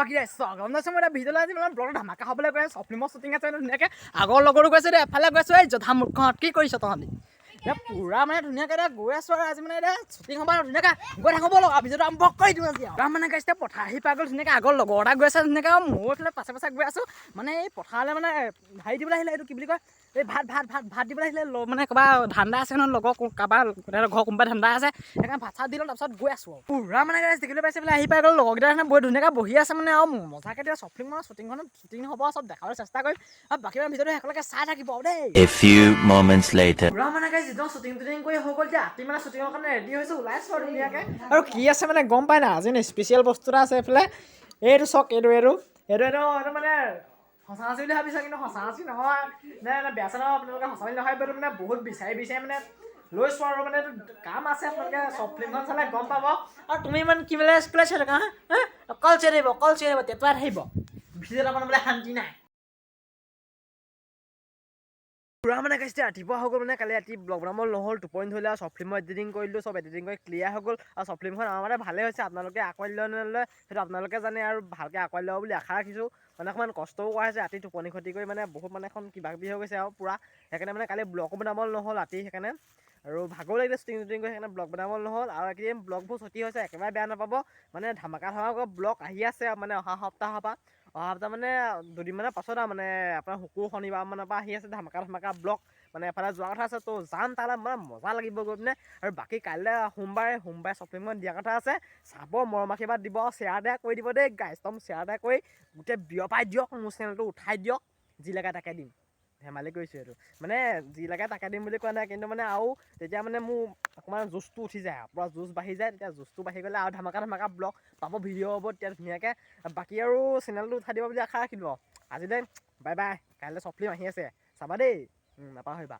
বাকী গম পাইছোঁ মই এতিয়া ভিডিঅ'লৈ আজি মানে ব্লগত ধামাকা হ'বলৈ গৈ আছোঁ ফিল্মৰ শ্বুটিং আছে ধুনীয়াকৈ আগৰ লগৰো গৈছে দে এফালে গৈছোঁ এই জধা মূৰ্খহঁত কি কৰিছ তহঁতি এতিয়া পুৰা মানে ধুনীয়াকৈ এতিয়া গৈ আছোঁ আৰু আজি মানে এতিয়া শ্বুটিং হ'ব আৰু ধুনীয়াকৈ গৈ থাকোঁ ব'লক আৰু ভিডিঅ'টো আৰম্ভ কৰি দিওঁ আজি আৰু মানে গাইছে এতিয়া পথাৰ আহি পাই গ'ল ধুনীয়াকৈ আগৰ লগৰ এটা গৈ আছে ধুনীয়াকৈ আৰু ময়ো এইফালে পাছে পাছে গৈ আছোঁ মানে এই পথাৰলৈ মানে হেৰি দিবলৈ আহিলে এইটো কি বুলি কয় এই ভাত দিবলৈ আহিলে মানে কাৰোবাৰ ধান্দা আছে নহয় লগৰ কাৰোবাৰ ঘৰ কোনোবা ধান্দা আছে সেইকাৰণে ভাত চাত দিলোঁ তাৰপিছত গৈ আছোঁ পুৰা মানে গাইছ দেখিবলৈ পাইছে বোলে আহি পাই গ'ল লগৰকেইটা বহি ধুনীয়াকৈ বহি আছে মানে আৰু মজাকৈ এতিয়া শ্বুটিং হ'ব চব দেখাবলৈ চেষ্টা কৰিম আৰু বাকী ভিডিঅ'টো একেলগে চাই থাকিব দেই A few moments later. পুৰা মানে গাইছ যিটো শ্বুটিং কৰি হৈ গ'ল এতিয়া ৰাতি মানে শ্বুটিঙৰ কাৰণে ৰেডি হৈছোঁ ওলাইছোঁ আৰু ধুনীয়াকৈ আৰু কি আছে মানে গম পাই না আজি স্পেচিয়েল বস্তু এটা আছে এইফালে এইটো চক এইটো মানে সঁচা আছি বুলি ভাবিছে কিন্তু সঁচা আছি নহয় নে বেয়া চেয়া নহয় আপোনালোকে সঁচা বুলি নহয় এইটো মানে বহুত বিচাৰি মানে লৈছোঁ আৰু মানে এইটো কাম আছে আপোনালোকে চব ফিল্মখন চালে গম পাব আৰু তুমি ইমান কি বোলে স্কুলে চাই থাকা হা অকল চিঞৰি আহিব তেতুৱাই আহিব ভিডিঅ'ত আপোনাৰ বোলে শান্তি নাই পুৰা মানে গাইছে ৰাতিপুৱা হৈ গ'ল মানে কালি ৰাতি ব্লগ বনাব নহ'ল টোপনি ধৰিলে আৰু চব ফিল্মৰ এডিটিং কৰিলোঁ চব এডিটিং কৰি ক্লিয়াৰ হৈ গ'ল আৰু চব ফিল্মখন আমাৰ মানে ভালেই হৈছে আপোনালোকে আঁকোৱালি লয় নলয় সেইটো আপোনালোকে জানে আৰু ভালকৈ আঁকোৱালি ল'ব বুলি আশা ৰাখিছোঁ মানে অকণমান কষ্টও কৰা হৈছে ৰাতি টোপনি ক্ষতি কৰি মানে বহুত মানে এখন কিবা কিবি হৈ গৈছে আৰু পুৰা সেইকাৰণে মানে কালি ব্লগো বনাব নহ'ল ৰাতি সেইকাৰণে আৰু ভাগৰো লাগিলে শ্বুটিং কৰি সেইকাৰণে ব্লগ বনাব নহ'ল আৰু এইকেইদিন ব্লগবোৰ ক্ষতি হৈছে একেবাৰে বেয়া নাপাব মানে ধামাকা ব্লগ আহি আছে মানে অহা সপ্তাহৰ পৰা মানে দুদিনমানৰ পাছত আৰু মানে আপোনাৰ শুকুৰ শনিবাৰ মানৰ পৰা আহি আছে ধামাকা ব্লগ মানে এফালে যোৱা কথা আছে তো যাম তালৈ মানে মজা লাগিব গৈ পিনে আৰু বাকী কাইলৈ সোমবাৰে শ্বপিঙত দিয়া কথা আছে চাব মৰম আশীৰ্বাদ দিব শ্বেয়াৰ এটা কৰি দিব দেই গাইজ একদম শ্বেয়াৰ এটা কৰি গোটেই বিয়পাই দিয়ক মোৰ চেনেলটো উঠাই দিয়ক যি লাগে তাকে দিম ধেমালি কৰিছোঁ এইটো মানে যি লাগে তাকে দিম বুলি কোৱা নাই কিন্তু মানে আৰু তেতিয়া মানে মোৰ অকণমান জুচটো উঠি যায় আৰু পূৰা জুচ বাঢ়ি যায় তেতিয়া জুচটো বাঢ়ি গ'লে আৰু ধামাকা ব্লগ পাব ভিডিঅ' হ'ব তেতিয়া ধুনীয়াকৈ বাকী আৰু চেনেলটো উঠাই দিব বুলি আশা ৰাখিলোঁ আজিলৈ বাই বাই কাইলৈ চব ফিল্ম আহি আছে চাবা দেই নাপাহৰিবা